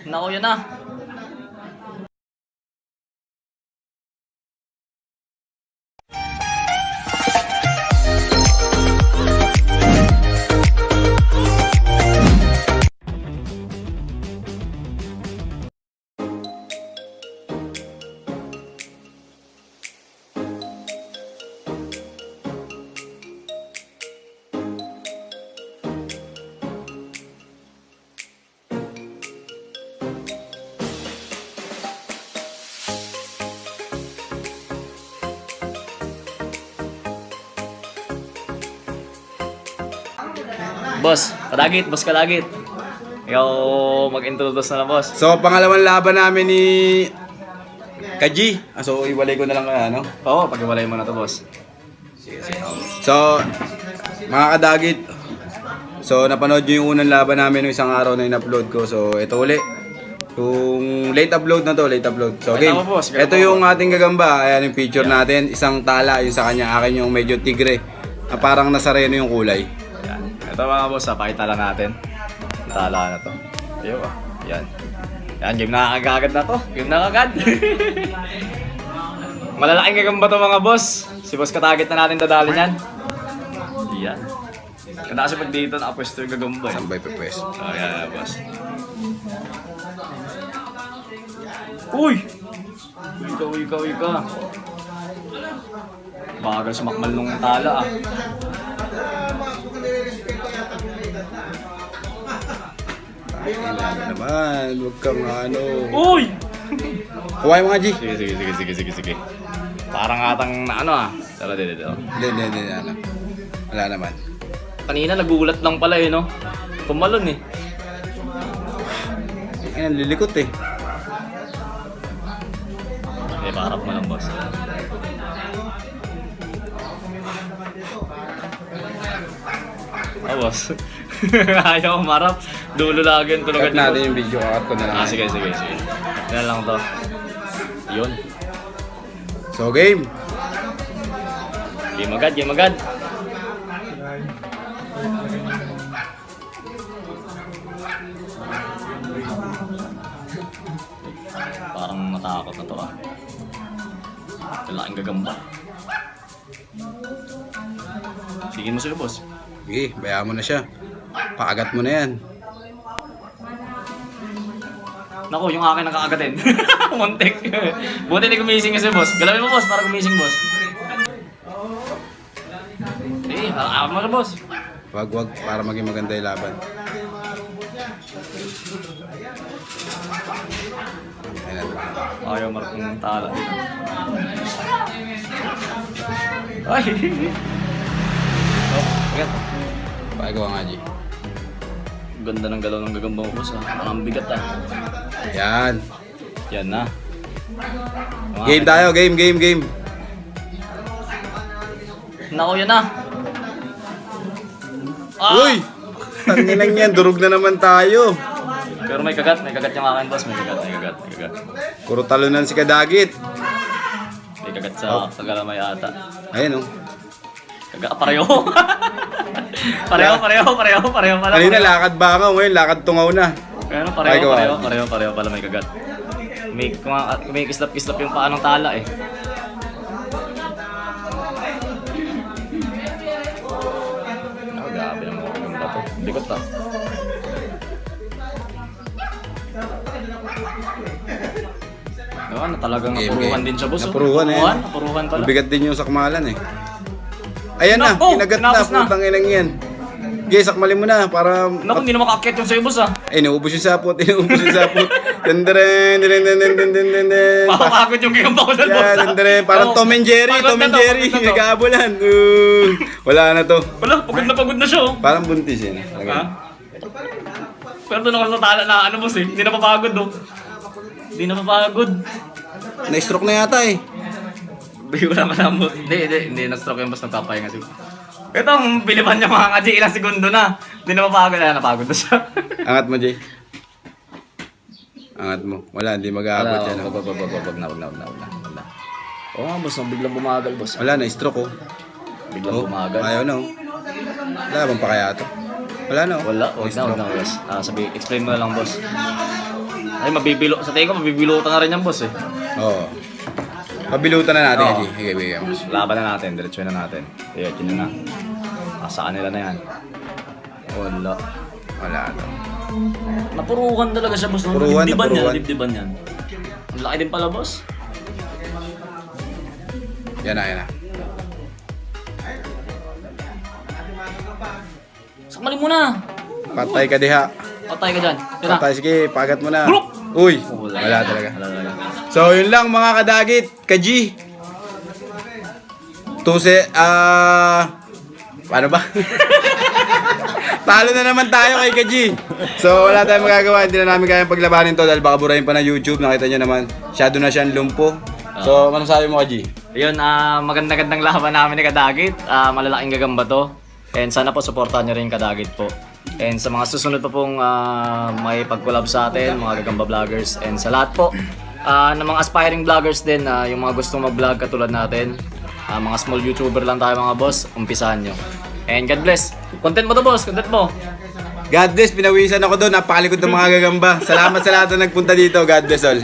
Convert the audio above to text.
Nako, yan na. Boss, Kadagit, Boss Kadagit. Ikaw mag-introduce na lang, boss. So, pangalawang laban namin ni Kaji. So, iwalay ko na lang ano. Oo, pag-iwalay mo na to, boss. So, mga kadagit. So, napanood nyo yung unang laban namin ng isang araw na in-upload ko. So, ito uli. Yung late upload na to, late upload. So, game. Ito yung ating gagamba. Ayan yung picture natin. Isang tala yung sa kanya. Akin yung medyo tigre. Na parang nasareno yung kulay. Yan. Ito mga boss, pakita lang natin. Tala na to. Ayun, yan. Yan, game na agad na to. Game na agad. Malalaking gagamba to mga boss. Si Boss Kadagit na natin dadali yan. Yan. Kada kasi pag dito nakapwesto yung gagamba. Sambay pepes. Oh, yan, boss. Uy! Uy ka. Bagal sumakmal nung tala ah. Ayun naman, huwag kang ano. Uy! Kuhay mga G. Sige. Parang atang na ano ah. Tara dito. Hindi. Ano. Wala naman. Kanina nagulat lang pala eh no. Pumalon eh. Ayun, lilikot eh. Eh, paharap mo lang boss. Ah, boss. Ayaw umarap. Dulo lagi yung tulugan Cut natin yung video, cut ko na lang. Sige. Yan lang to. Yun. So, game. Game agad. Parang natakot na to ah. Kailangan gagamba. Sige mo sa'yo, boss. Sige, bayaan mo na siya. Paagat mo na yan. Naku, yung akin nakakagatin. Muntik. Buti hindi gumising kasi, boss. Galawin mo, boss, para gumising, boss. Eh, ako mo na, boss. Wag, para maging maganda yung laban. Ayan. Ayaw marap ng tala dito. Ay! Oh, bigat. Pagawa nga, G. Ganda ng galaw ng gagamba mo, boss. Parang bigat ah. Yan. Yan na. Game tayo, game. Nako, yan na. Ah! Uy! Tanginang yan, durog na naman tayo. Pero may kagat yung akin, boss. May kagat. Puro talunan si Kadagit. May kagat sa galamay ata. Ayun, oh. Pareho. pareho pala. Kanina lakad bangaw, ngayon lakad tungaw na. Pero pareho pala may kagat. May kislap yung paa ng tala eh. Grabe naman yung bato. Likot ah. Ano, talagang napuruhan din siya, boss. Napuruhan eh. Napuruhan pala. Mabigat din yung sakmalan eh. Ayan na, Naku, kinagat na, tinapos na. putang inang yan. Okay, sakmalin mo na para... Naku, hindi na makakit yung sa'yo, boss ah. Ay, naubos yung sapot. Denderen. Makakagod yung gigamba ko dyan, boss. Yan, denderen. Parang Tom and Jerry. Nag-aabulan. Wala na to. Wala, pagod na siya oh. Parang buntis yan. Ha? Pero doon ako sa tala na ano, boss eh. Hindi na papagod oh. Hindi na papagod. Na-stroke na yata eh. Wala ka na mo. Hindi na-stroke yung boss, nagpapahinga siguro. Ito ang biliban niya mga kaji, ilang segundo na. Hindi na mapagod, napagod na siya. Angat mo, Jay. Angat mo. Wala, hindi mag-aabot yan. Wag na. Oo nga, boss, biglang bumagal, boss. Wala, na-stroke oh. Biglang bumagal. Ayaw na oh. Laban pa kaya ito? Wala na oh. Wala, wag na, boss. Explain mo na lang, boss. Ay, sa tingin ko, mabibilutan na rin yan, boss eh. Oo. Pabilutan na natin, Oo. Kaji. Sige, bigyan mo. Laban na natin, diretso na natin. Ayan, yun na. Sa kanila na yan. Wala. Wala to. Napurukan talaga siya, boss. Puruhan, Dibdiban niya, napuruhan. dibdiban yan. Ang laki din pala, boss. Yan na, yan na. Sakmalin mo na. Patay ka diha. Patay ka dyan. Yun na. Patay, sige, pagat mo na. Bulok! Uy, wala talaga. Wala talaga. So, yun lang mga kadagit. Kaji. Paano ba? Talo na naman tayo kay Kaji. So, wala tayong magagawa. Hindi na namin kayang paglabanin to dahil baka burahin pa na YouTube. Nakita nyo naman, shadow na siyang lumpo. So, ano sabi mo, Kaji? Ayun, maganda-gandang laban namin ni Kadagit. Malalaking gagamba to. And sana po supportahan nyo rin yung Kadagit po. And sa mga susunod pa pong may pag-collab sa atin, mga gagamba vloggers. And sa lahat po ng mga aspiring vloggers din, yung mga gustong mag-vlog katulad natin. Mga small YouTuber lang tayo mga boss, umpisahan nyo. And God bless. Content mo to boss, content mo. God bless, pinawisan ako doon. Napakalikod ng mga gagamba. Salamat sa lahat na nagpunta dito. God bless all.